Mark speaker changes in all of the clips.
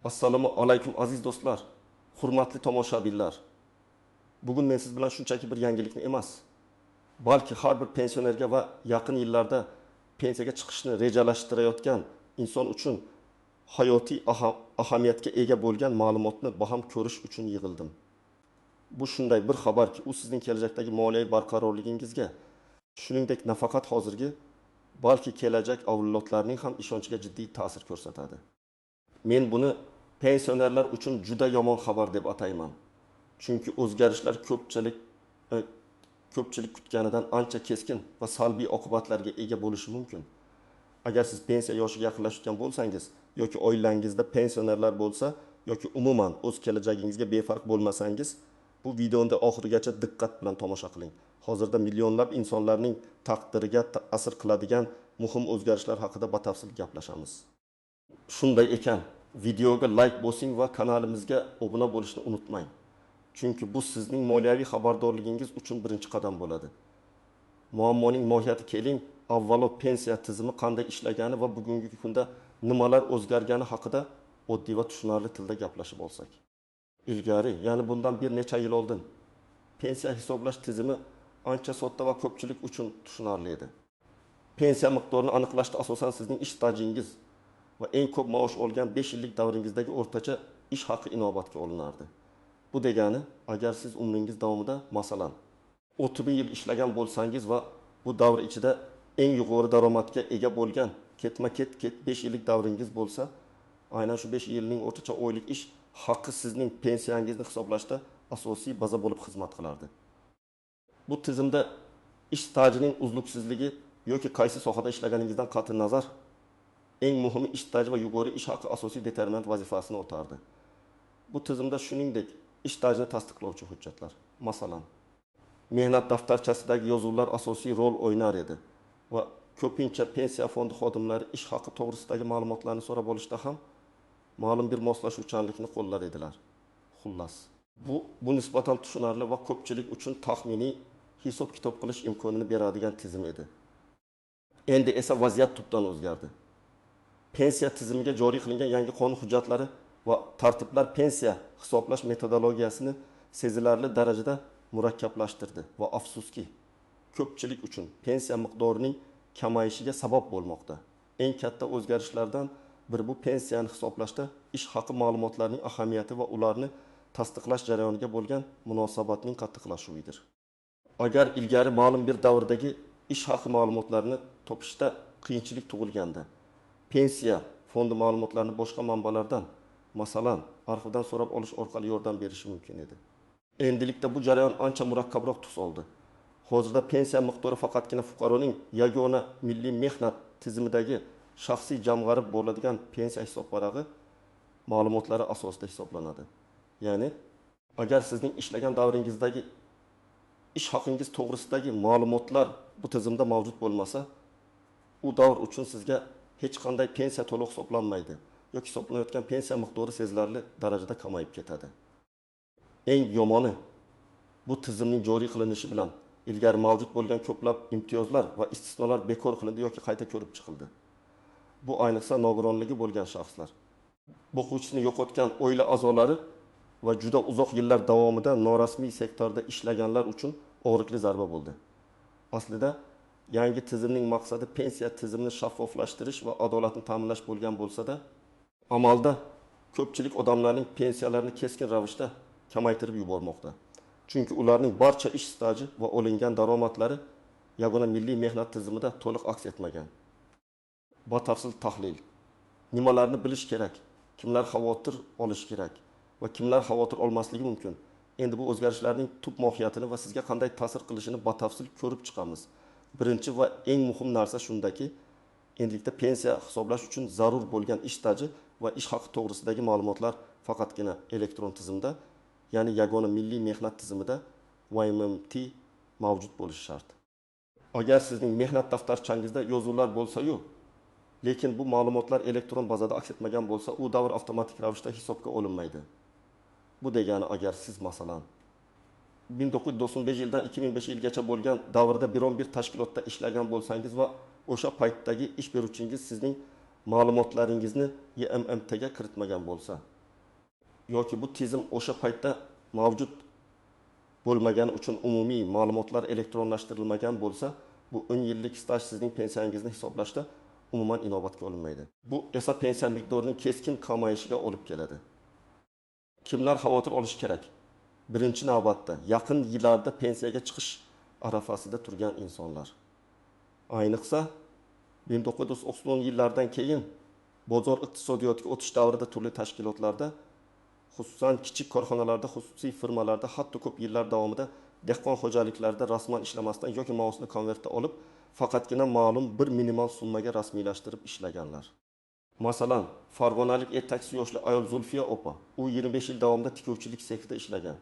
Speaker 1: Assalomu alaykum aziz do'stlar, hurmatli tomoshabinlar. Bugun men siz bilan shunchaki bir yangilikni emas, balki har bir pensionerga va yaqin yillarda pensiyaga chiqishni rejalashtirayotgan inson uchun hayotiy ahamiyatga ega bo'lgan ma'lumotni baham ko'rish uchun yig'ildim. Bu shunday bir xabarki, u sizning kelajakdagi moliyaviy barqarorligingizga, shuningdek nafaqat hozirgi, balki kelajak avlodlarning ham ishonchiga jiddiy ta'sir ko'rsatadi. Men buni pensionerlar uchun juda yomon xabar deb atayman. Chunki o'zgarishlar ko'pchilik kutganidan ancha keskin va salbiy oqibatlarga ega bo'lishi mumkin. Agar siz pensiya yoshiga yaqinlashayotgan bo'lsangiz yoki oilangizda pensionerlar bo'lsa yoki umuman o'z kelajagingizga befarq bo'lmasangiz, bu videoni oxirigacha diqqat bilan tomosha qiling. Hozirda millionlab insonlarning taqdiriga ta'sir qiladigan muhim o'zgarishlar haqida batafsil gaplashamiz. Shunday ekan, videoga like bosing va kanalimizga obuna bo'lishni unutmang. Chunki bu sizning moliyaviy xabardorligingiz uchun birinchi qadam bo'ladi. Muammoning mohiyati keling, avvalo pensiya tizimi qanday ishlagani va bugungi kunda nimalar o'zgargani haqida oddiy va tushunarli tilda gaplashib olsak. Ilgari, ya'ni bundan bir necha yil oldin, pensiya hisoblash tizimi ancha sodda va ko'pchilik uchun tushunarli edi. Pensiya miqdorini aniqlashda asosan sizning ish stajingiz va eng ko'p maosh olgan 5 yillik davringizdagi o'rtacha ish haqi inobatga olinardi. Bu degani, agar siz umringiz davomida, masalan, 30 yil ishlagan bo'lsangiz va bu davr ichida eng yuqori daromadga ega bo'lgan ketma-ket 5 yillik davringiz bo'lsa, aynan shu 5 yilning o'rtacha oylik ish haqi sizning pensiyangizni hisoblashda asosiy baza bo'lib xizmat qilardi. Bu tizimda ish stajining uzluksizligi yoki qaysi sohada ishlaganingizdan qat'iy nazar, eng muhimi ish staji va yuqori ish haqi asosiy determinant vazifasini o'tardi. Bu tizimda shuningdek ish stajini tasdiqlovchi hujjatlar, masalan, mehnat daftarchasidagi yozuvlar asosiy rol o'ynar edi va ko'pincha pensiya fondi xodimlari ish haqi to'g'risidagi ma'lumotlarni so'rab olishda ham ma'lum bir moslashuvchanlikni qo'llar edilar. Xullas, bu nisbatan tushunarli va ko'pchilik uchun taxminiy hisob-kitob qilish imkonini beradigan tizim edi. Endi esa vaziyat tubdan o'zgardi. Pensiya tizimiga joriy qilingan yangi qonun hujjatlari va tartiblar pensiya hisoblash metodologiyasini sezilarli darajada murakkablashtirdi va afsuski, ko'pchilik uchun pensiya miqdorining kamayishiga sabab bo'lmoqda. Eng katta o'zgarishlardan biri bu pensiyani hisoblashda ish haqi ma'lumotlarining ahamiyati va ularni tasdiqlash jarayoniga bo'lgan munosabatning qattiqlashuvidir. Agar ilgari ma'lum bir davrdagi ish haqi ma'lumotlarini topishda qiyinchilik tug'ilganda, pensiya fondi ma'lumotlarini boshqa manbalardan, masalan, arxivdan so'rab olish orqali yordam berishi mumkin edi. Endilikda bu jarayon ancha murakkabroq tus oldi. Hozirda pensiya miqdori faqatgina fuqaroning yagona milliy mehnat tizimidagi shaxsiy jamg'arib bo'ladigan pensiya hisob varag'i ma'lumotlari asosida hisoblanadi. Ya'ni, agar sizning ishlagan davringizdagi ish haqingiz to'g'risidagi ma'lumotlar bu tizimda mavjud bo'lmasa, u davr uchun sizga hech qanday pensiya to'liq hisoblanmaydi yoki hisoblanayotgan pensiya miqdori sezilarli darajada kamayib ketadi. Eng yomoni, bu tizimning joriy qilinishi bilan ilgari mavjud bo'lgan ko'plab imtiyozlar va istisnolar bekor qilindi yoki qayta ko'rib chiqildi. Bu ayniqsa nogironligi bo'lgan shaxslar, boquvchisini yo'qotgan oila a'zolari va juda uzoq yillar davomida norasmiy sektorda ishlaganlar uchun og'riqli zarba bo'ldi. Aslida yangi tizimning maqsadi pensiya tizimini shaffoflashtirish va adolatni ta'minlash bo'lgan bo'lsa-da, amalda ko'pchilik odamlarning pensiyalarini keskin ravishda kamaytirib yubormoqda. Chunki ularning barcha ish staji va olingan daromadlari yagona milliy mehnat tizimida to'liq aks etmagan. Batafsil tahlil. Nimalarni bilish kerak? Kimlar xavotir olish kerak va kimlar xavotir olmasligi mumkin? Endi bu o'zgarishlarning tub mohiyatini va sizga qanday ta'sir qilishini batafsil ko'rib chiqamiz. Birinchi va eng muhim narsa shundaki, endilikda pensiya hisoblash uchun zarur bo'lgan ish staji va ish haqi to'g'risidagi ma'lumotlar faqatgina elektron tizimda, ya'ni yagona milliy mehnat tizimida YMMT mavjud bo'lishi shart. Agar sizning mehnat daftarchangizda yozuvlar bo'lsa-yu, lekin bu ma'lumotlar elektron bazada aks etmagan bo'lsa, u davr avtomatik ravishda hisobga olinmaydi. Bu degani, agar siz masalan 1995 yildan 2005 yilgacha bo'lgan davrda biron bir tashkilotda ishlagan bo'lsangiz va o'sha paytdagi ish beruvchingiz sizning ma'lumotlaringizni YMMTga kiritmagan bo'lsa, yoki bu tizim o'sha paytda mavjud bo'lmagani uchun umumiy ma'lumotlar elektronlashtirilmagan bo'lsa, bu 10 yillik staj sizning pensiyangizni hisoblashda umuman inobatga olinmaydi. Bu esa pensiya miqdorining keskin kamayishiga olib keladi. Kimlar xavotir olishi kerak? Birinchi navbatda yaqin yillarda pensiyaga chiqish arafasida turgan insonlar. Ayniqsa 1990 yillardan keyin bozor iqtisodiyotiga o'tish davrida turli tashkilotlarda, xususan kichik korxonalarda, xususiy firmalarda, hatto ko'p yillar davomida dehqon xo'jaliklarida rasman ishlamasdan yoki maosini konvertda olib, faqatgina ma'lum bir minimal summaga rasmiylashtirib ishlaganlar. Masalan, farg'onalik taksi yoshli ayol Zulfiya opa, u 25 yil davomida tikuvchilik sexida ishlagan.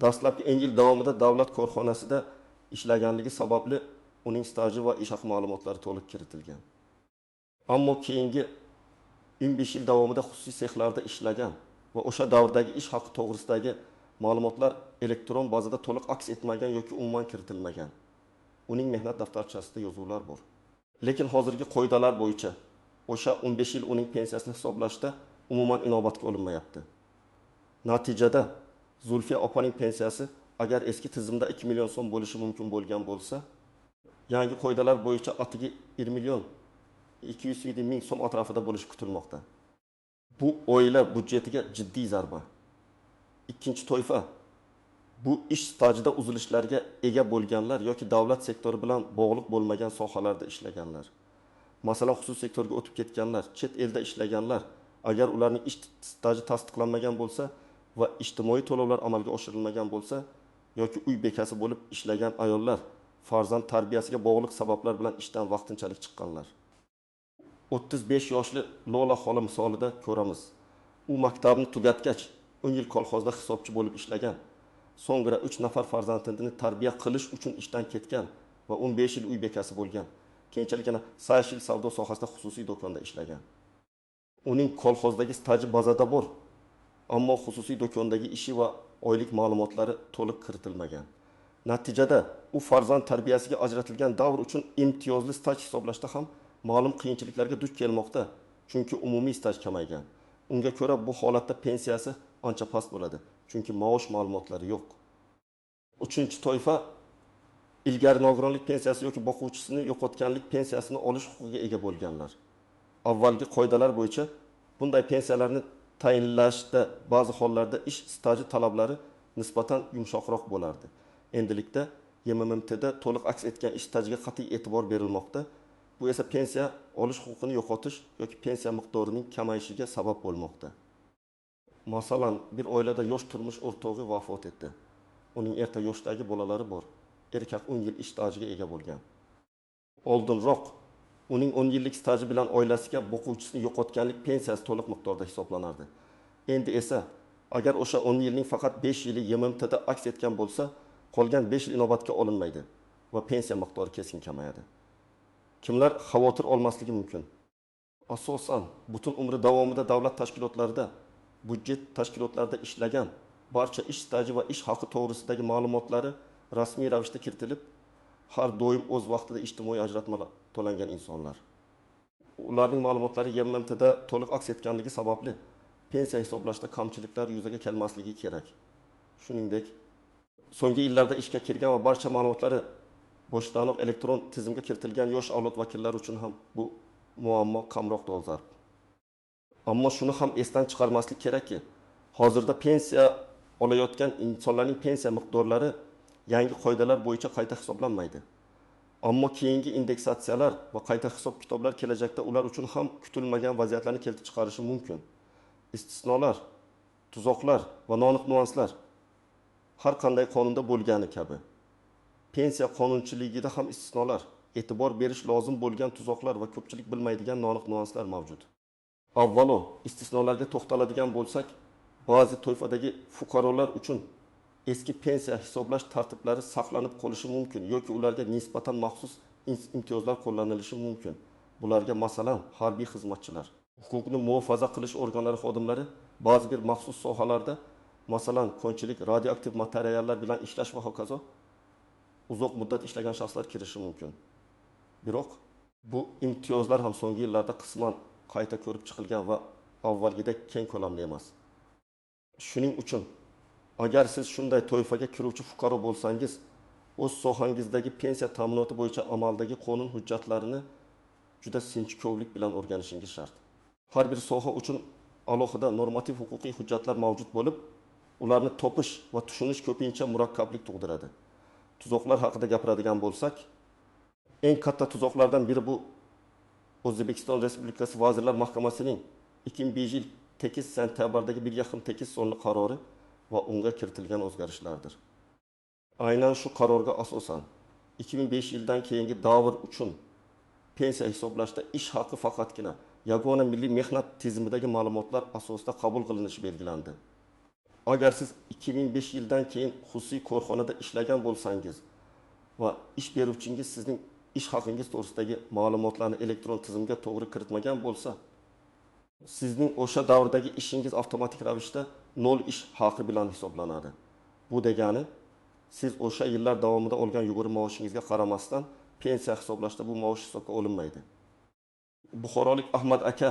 Speaker 1: Dastlabki 10 yil davomida davlat korxonasida ishlaganligi sababli uning staji va ish haqi ma'lumotlari to'liq kiritilgan. Ammo keyingi 15 yil davomida xususiy sexlarda ishlagan va o'sha davrdagi ish haqi to'g'risidagi ma'lumotlar elektron bazada to'liq aks etmagan yoki umuman kiritilmagan. Uning mehnat daftarchasida yozuvlar bor. Lekin hozirgi qoidalar bo'yicha o'sha 15 yil uning pensiyasini hisoblashda umuman inobatga olinmayapti. Natijada Zulfiya opaning pensiyasi agar eski tizimda 2 million so'm bo'lishi mumkin bo'lgan bo'lsa, yangi qoidalar bo'yicha atigi 1 million 207 ming so'm atrofida bo'lishi kutilmoqda. Bu oila budjetiga jiddiy zarba. Ikkinchi toifa bu ish stajida uzilishlarga ega bo'lganlar yoki davlat sektori bilan bog'liq bo'lmagan sohalarda ishlaganlar. Masalan, xususiy sektorga o'tib ketganlar, chet elda ishlaganlar, agar ularning ish staji tasdiqlanmagan bo'lsa va ijtimoiy to'lovlar amalga oshirilmagan bo'lsa, yoki uy bekasi bo'lib ishlagan ayollar, farzand tarbiyasiga bog'liq sabablar bilan ishdan vaqtinchalik chiqqanlar. 35 yoshli Lola xola misolida ko'ramiz. U maktabni tugatgach 10 yil kolxozda hisobchi bo'lib ishlagan. So'ngra 3 nafar farzandini tarbiya qilish uchun ishdan ketgan va 15 yil uy bekasi bo'lgan. Keyinchalik yana sayil savdo sohasida xususiy do'konda ishlagan. Uning kolxozdagi staji bazada bor, ammo xususiy do'kondagi ishi va oylik ma'lumotlari to'liq kiritilmagan. Natijada u farzand tarbiyasiga ajratilgan davr uchun imtiyozli staj hisoblashda ham ma'lum qiyinchiliklarga duch kelmoqda, chunki umumiy staj kamaygan. Unga ko'ra bu holatda pensiyasi ancha past bo'ladi, chunki maosh ma'lumotlari yo'q. Uchinchi toifa ilgari nogironlik pensiyasi yoki boquvchisini yo'qotganlik pensiyasini olish huquqiga ega bo'lganlar. Avvalgi qoidalar bo'yicha bunday pensiyalarni tayinlashda ba'zi hollarda ish staji talablari nisbatan yumshoqroq bo'lardi. Endilikda YMMTda to'liq aks etgan ish stajiga qat'iy e'tibor berilmoqda. Bu esa pensiya olish huquqini yo'qotish yoki pensiya miqdorining kamayishiga sabab bo'lmoqda. Masalan, bir oilada yosh turmush o'rtog'i vafot etdi. Uning erta yoshdagi bolalari bor. Erkak 10 yil ish stajiga ega bo'lgan. Oldinroq uning 10 yillik staji bilan oilasiga boquvchisini yo'qotganlik pensiyasi to'liq miqdorda hisoblanardi. Endi esa agar o'sha 10 yilning faqat 5 yili YMMTda aks etgan bo'lsa, qolgan 5 yil inobatga olinmaydi va pensiya miqdori keskin kamayadi. Kimlar xavotir olmasligi mumkin? Asosan butun umri davomida davlat tashkilotlarida, budjet tashkilotlarida ishlagan, barcha ish staji va ish haqi to'g'risidagi ma'lumotlari rasmiy ravishda kiritilib, har doim o'z vaqtida ijtimoiy ajratmalar to'langan insonlar. Ularning ma'lumotlari YMMTda to'liq aks etganligi sababli pensiya hisoblashda kamchiliklar yuzaga kelmasligi kerak. Shuningdek, so'nggi yillarda ishga kirgan va barcha ma'lumotlari boshdanoq elektron tizimga kiritilgan yosh avlod vakillari uchun ham bu muammo kamroq dolzarb. Ammo shuni ham esdan chiqarmaslik kerakki, hozirda pensiya olayotgan insonlarning pensiya miqdorlari yangi qoidalar bo'yicha qayta hisoblanmaydi. Ammo keyingi indeksatsiyalar va qayta hisob kitoblar kelajakda ular uchun ham kutilmagan vaziyatlarni keltirib chiqarishi mumkin. Istisnolar, tuzoqlar va noaniq nuanslar har qanday qonunda bo'lgani kabi pensiya qonunchiligida ham istisnolar, e'tibor berish lozim bo'lgan tuzoqlar va ko'pchilik bilmaydigan noaniq nuanslar mavjud. Avvalo, istisnolarga to'xtaladigan bo'lsak, ba'zi toifadagi fuqarolar uchun eski pensiya hisoblash tartiblari saqlanib qolishi mumkin yoki ularga nisbatan maxsus imtiyozlar qo'llanilishi mumkin. Bularga masalan harbiy xizmatchilar, huquqni muhofaza qilish organlari xodimlari ba'zi bir maxsus sohalarda, masalan konchilik, radioaktiv materiallar bilan ishlash va hokazo uzoq muddat ishlagan shaxslar kirishi mumkin. Biroq bu imtiyozlar ham so'nggi yillarda qisman qayta ko'rib chiqilgan va avvalgidek keng ko'lamli emas. Shuning uchun agar siz shunday to'yfaga kiruvchi fuqaro bo'lsangiz, o'z sohangizdagi pensiya ta'minoti bo'yicha amaldagi qonun hujjatlarini juda sinchkovlik bilan o'rganishingiz shart. Har bir soha uchun alohida normativ huquqiy hujjatlar mavjud bo'lib, ularni topish va tushunish ko'pincha murakkablik tug'diradi. Tuzoqlar haqida gapiradigan bo'lsak, eng katta tuzoqlardan biri bu O'zbekiston Respublikasi Vazirlar Mahkamasining 2005 yil 8 sentabrdagi 1/8 sonli qarori va unga kiritilgan o'zgarishlardir. Aynan shu qarorga asosan 2005 yildan keyingi davr uchun pensiya hisoblashda ish haqi faqatgina yagona milliy mehnat tizimidagi ma'lumotlar asosida qabul qilinishi belgilandi. Agar siz 2005 yildan keyin xususiy korxonada ishlagan bo'lsangiz va ish beruvchingiz sizning ish haqingiz to'g'risidagi ma'lumotlarni elektron tizimga to'g'ri kiritmagan bo'lsa, sizning o'sha davrdagi ishingiz avtomatik ravishda nol ish haqi bilan hisoblanadi. Bu degani, siz o'sha yillar davomida olgan yuqori maoshingizga qaramasdan pensiya hisoblashda bu maosh hisobga olinmaydi. Buxorolik Ahmad aka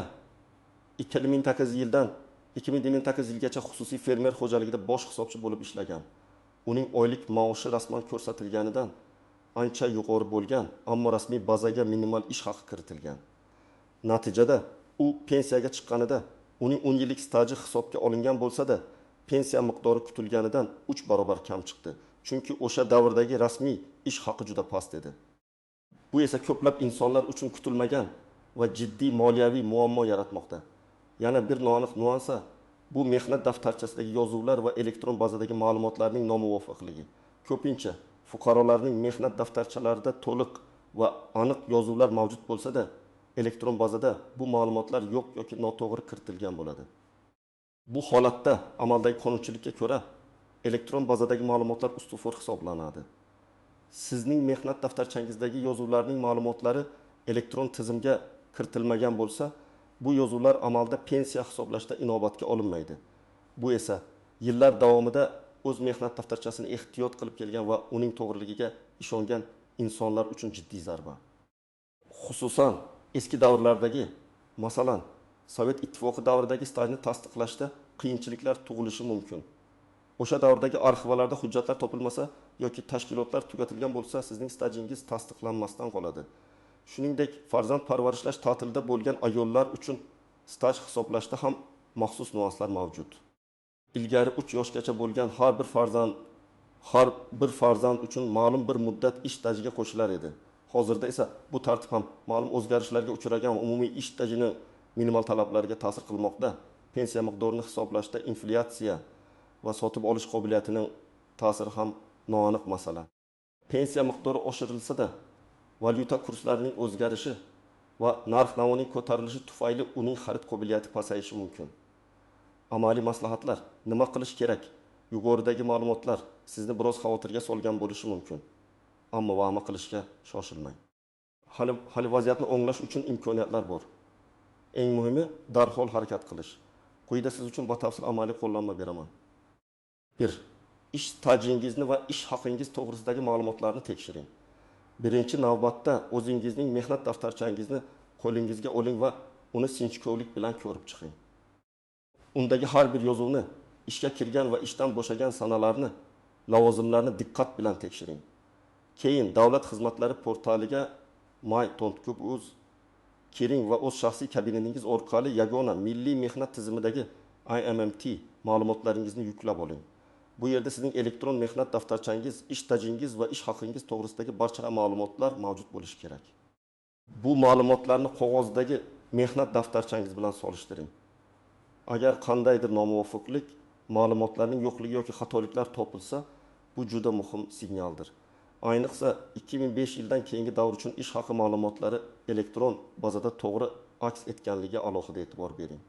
Speaker 1: 2008 yildan 2008 yilgacha xususiy fermer xo'jaligida bosh hisobchi bo'lib ishlagan. Uning oylik maoshi rasman ko'rsatilganidan ancha yuqori bo'lgan, ammo rasmiy bazaga minimal ish haqi kiritilgan. Natijada u pensiyaga chiqqanida uning 10 yillik staji hisobga olingan bo'lsa-da, pensiya miqdori kutilganidan 3 barobar kam chiqdi. Chunki o'sha davrdagi rasmiy ish haqi juda past edi. Bu esa ko'plab insonlar uchun kutilmagan va jiddiy moliyaviy muammo yaratmoqda. Yana bir noaniq nuansa bu mehnat daftarchasidagi yozuvlar va elektron bazadagi ma'lumotlarning nomuvofiqligi. Ko'pincha fuqarolarning mehnat daftarchalarida to'liq va aniq yozuvlar mavjud bo'lsa-da, elektron bazada bu ma'lumotlar yo'q yoki noto'g'ri kiritilgan bo'ladi. Bu holatda amaldagi qonunchilikka ko'ra elektron bazadagi ma'lumotlar ustuvor hisoblanadi. Sizning mehnat daftarchangizdagi yozuvlarning ma'lumotlari elektron tizimga kiritilmagan bo'lsa, bu yozuvlar amalda pensiya hisoblashda inobatga olinmaydi. Bu esa yillar davomida o'z mehnat daftarchasini ehtiyot qilib kelgan va uning to'g'riligiga ishongan insonlar uchun jiddiy zarba. Xususan, eski davrlardagi, masalan, Sovet ittifoqi davridagi stajni tasdiqlashda qiyinchiliklar tug'ilishi mumkin. O'sha davrdagi arxivlarda hujjatlar topilmasa yoki tashkilotlar tugatilgan bo'lsa, sizning stajingiz tasdiqlanmasdan qoladi. Shuningdek, farzand parvarishlash ta'tilida bo'lgan ayollar uchun staj hisoblashda ham maxsus nuanslar mavjud. Ilgari 3 yoshgacha bo'lgan har bir farzand uchun ma'lum bir muddat ish stajiga qo'shilar edi. Hozirda esa bu tartib ham ma'lum o'zgarishlarga uchragan umumiy ish stajini minimal talablarga ta'sir qilmoqda. Pensiya miqdorini hisoblashda inflyatsiya va sotib olish qobiliyatining ta'siri ham noaniq masala. Pensiya miqdori oshirilsa-da, valyuta kurslarining o'zgarishi va narx-navoning ko'tarilishi tufayli uning xarid qobiliyati pasayishi mumkin. Amaliy maslahatlar: nima qilish kerak? Yuqoridagi ma'lumotlar sizni biroz xavotirga solgan bo'lishi mumkin. Ammo va'ma qilishga shoshilmang. Hali vaziyatni o'nglash uchun imkoniyatlar bor. Eng muhimi darhol harakat qilish. Quyida siz uchun batafsil amaliy qo'llanma beraman. 1. Ish stajingizni va ish haqingiz to'g'risidagi ma'lumotlarni tekshiring. Birinchi navbatda o'zingizning mehnat daftarchangizni qo'lingizga oling va uni sinchkovlik bilan ko'rib chiqing. Undagi har bir yozuvni, ishga kirgan va ishdan bo'shagan sanalarni, lavozimlarni diqqat bilan tekshiring. Keyin davlat xizmatlari portaliga my.gov.uz kiring va o'z shaxsiy kabinetingiz orqali yagona milliy mehnat tizimidagi IMMT ma'lumotlaringizni yuklab oling. Bu yerda sizning elektron mehnat daftarchangiz, ish stajingiz va ish haqingiz to'g'risidagi barcha ma'lumotlar mavjud bo'lishi kerak. Bu ma'lumotlarni qog'ozdagi mehnat daftarchangiz bilan solishtiring. Agar qandaydir nomuvofiqlik, ma'lumotlarning yo'qligi yoki xatoliklar topilsa, bu juda muhim signaldir. Ayniqsa 2005 yildan keyingi davr uchun ish haqi ma'lumotlari elektron bazada to'g'ri aks etganligiga alohida e'tibor bering.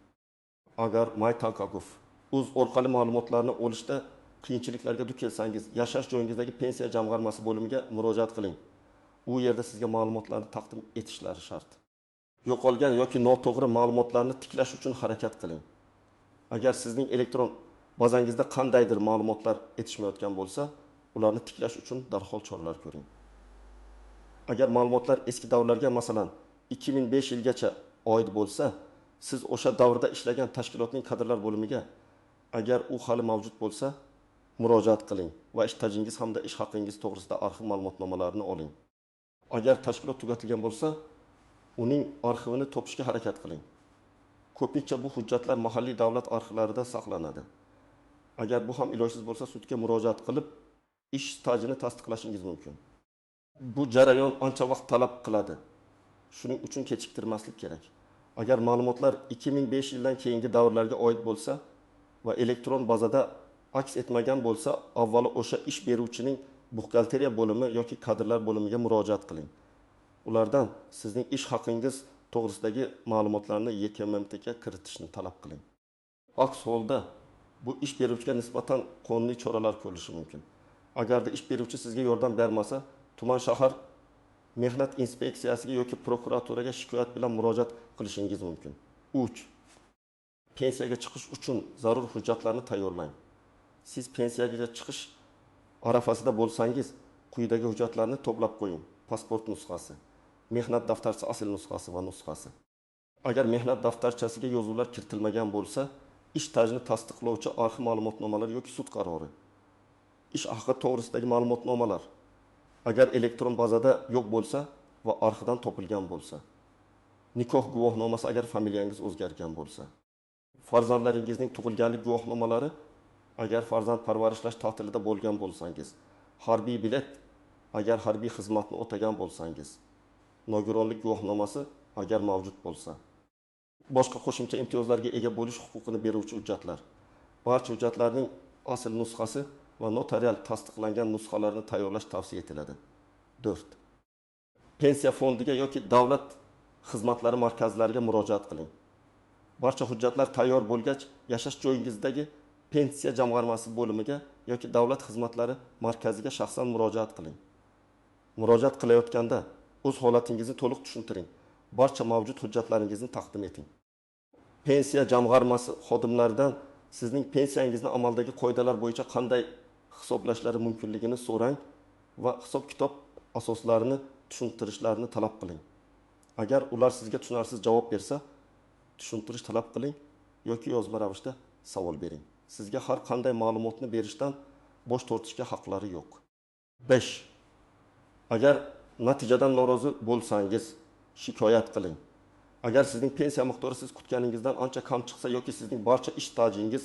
Speaker 1: Agar my.gov.uz orqali ma'lumotlarni olishda qiyinchiliklarga duch kelsangiz, yashash joyingizdagi pensiya jamg'armasi bo'limiga murojaat qiling. U yerda sizga ma'lumotlarni taqdim etishlari shart. Yo'qolgan yoki noto'g'ri ma'lumotlarni tiklash uchun harakat qiling. Agar sizning elektron bazangizda qandaydir ma'lumotlar yetishmayotgan bo'lsa, ularni tiklash uchun darhol choralar ko'ring. Agar ma'lumotlar eski davrlarga, masalan, 2005 yilgacha oid bo'lsa, siz o'sha davrda ishlagan tashkilotning kadrlar bo'limiga Agar u hali mavjud bo'lsa, murojaat qiling va stajingiz hamda ish haqingiz to'g'risida arxiv ma'lumotnomalarini oling. Agar tashkilot tugatilgan bo'lsa, uning arxivini topishga harakat qiling. Ko'pincha bu hujjatlar mahalliy davlat arxivlarida saqlanadi. Agar bu ham ilojsiz bo'lsa, sudga murojaat qilib, ish stajini tasdiqlashingiz mumkin. Bu jarayon ancha vaqt talab qiladi. Shuning uchun kechiktirmaslik kerak. Agar ma'lumotlar 2005 yildan keyingi davrlarga oid bo'lsa va elektron bazada aks etmagan bo'lsa, avvalo o'sha ish beruvchining buxgalteriya bo'limi yoki kadrlar bo'limiga murojaat qiling. Ulardan sizning ish haqingiz to'g'risidagi ma'lumotlarni YKMMTga kiritishni talab qiling. Aks holda bu ish beruvchiga nisbatan qonuniy choralar ko'rilishi mumkin. Agarda ish beruvchi sizga yordam bermasa, tuman shahar mehnat inspeksiyasiga yoki prokuraturaga shikoyat bilan murojaat qilishingiz mumkin. 3. Pensiyaga chiqish uchun zarur hujjatlarni tayyorlang. Siz pensiyaga chiqish arafasida bo'lsangiz, quyidagi hujjatlarni to'plab qo'ying. Pasport nusxasi, mehnat daftarchasi asl nusxasi va nusxasi. Agar mehnat daftarchasiga yozuvlar kiritilmagan bo'lsa, ish stajini tasdiqlovchi arxiv ma'lumotnomalari yoki sud qarori, ish haqi to'g'risidagi ma'lumotnomalar, agar elektron bazada yo'q bo'lsa va arxivdan topilgan bo'lsa, nikoh guvohnomasi agar familiyangiz o'zgargan bo'lsa, farzandlaringizning tug'ilganlik guvohnomalari agar farzand parvarishlash ta'tilida bo'lgan bo'lsangiz, harbiy bilet agar harbiy xizmatni o'tagan bo'lsangiz, nogironlik guvohnomasi agar mavjud bo'lsa, boshqa qo'shimcha imtiyozlarga ega bo'lish huquqini beruvchi hujjatlar. Barcha hujjatlarning asl nusxasi va notarial tasdiqlangan nusxalarini tayyorlash tavsiya etiladi. 4. Pensiya fondiga yoki davlat xizmatlari markazlariga murojaat qiling. Barcha hujjatlar tayyor bo'lgach, yashash joyingizdagi pensiya jamg'armasi bo'limiga yoki davlat xizmatlari markaziga shaxsan murojaat qiling. Murojaat qilayotganda o'z holatingizni to'liq tushuntiring. Barcha mavjud hujjatlaringizni taqdim eting. Pensiya jamg'armasi xodimlaridan sizning pensiyangizni amaldagi qoidalar bo'yicha qanday hisoblashlari mumkinligini so'rang va hisob-kitob asoslarini tushuntirishlarini talab qiling. Agar ular sizga tushunarsiz javob bersa, tushuntirish talab qiling yoki yozma ravishda savol bering. Sizga har qanday ma'lumotni berishdan bosh tortishga haqlari yo'q. 5. Agar natijadan norozi bo'lsangiz, shikoyat qiling. Agar sizning pensiya miqdori siz kutganingizdan ancha kam chiqsa yoki sizning barcha ish stajingiz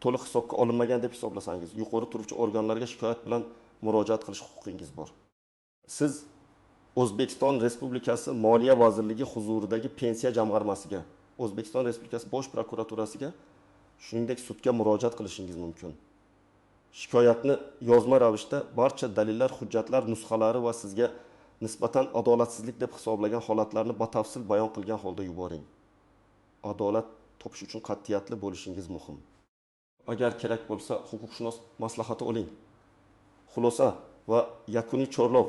Speaker 1: to'liq hisobga olinmagan deb hisoblasangiz, yuqori turuvchi organlarga shikoyat bilan murojaat qilish huquqingiz bor. Siz O'zbekiston Respublikasi Moliya vazirligi huzuridagi pensiya jamg'armasiga, O'zbekiston Respublikasi Bosh prokuraturasiga, shuningdek sudga murojaat qilishingiz mumkin. Shikoyatni yozma ravishda barcha dalillar, hujjatlar nusxalari va sizga nisbatan adolatsizlik deb hisoblagan holatlarni batafsil bayon qilgan holda yuboring. Adolat topish uchun qat'iyatli bo'lishingiz muhim. Agar kerak bo'lsa, huquqshunos maslahati oling. Xulosa va yakuniy chorlov.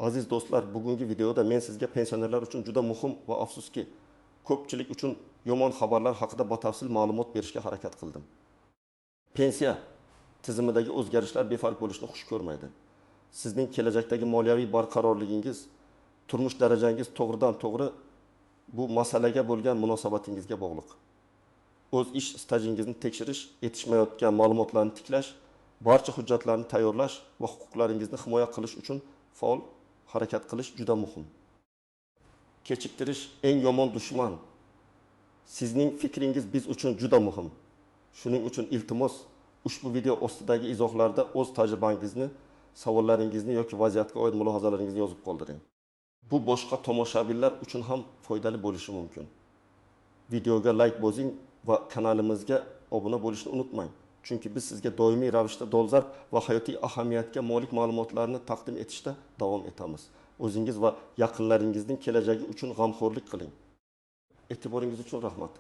Speaker 1: Aziz do'stlar, bugungi videoda men sizga pensionerlar uchun juda muhim va afsuski, ko'pchilik uchun yomon xabarlar haqida batafsil ma'lumot berishga harakat qildim. Pensiya tizimidagi o'zgarishlar befarq bo'lishni xush ko'rmaydi. Sizning kelajakdagi moliyaviy barqarorligingiz, turmush darajangiz to'g'ridan-to'g'ri bu masalaga bo'lgan munosabatingizga bog'liq. O'z ish stajingizni tekshirish, yetishmayotgan ma'lumotlarni tiklash, barcha hujjatlarni tayyorlash va huquqlaringizni himoya qilish uchun faol harakat qilish juda muhim. Kechiktirish eng yomon dushman. Sizning fikringiz biz uchun juda muhim. Shuning uchun iltimos, ushbu video ostidagi izohlarda o'z tajribangizni, savollaringizni yoki vaziyatga oid mulohazalaringizni yozib qoldiring. Bu boshqa tomoshabinlar uchun ham foydali bo'lishi mumkin. Videoga like bosing va kanalimizga obuna bo'lishni unutmang. Chunki biz sizga doimiy ravishda dolzarb va hayotiy ahamiyatga molik ma'lumotlarni taqdim etishda davom etamiz. O'zingiz va yaqinlaringizning kelajagi uchun g'amxo'rlik qiling. E'tiboringiz uchun rahmat.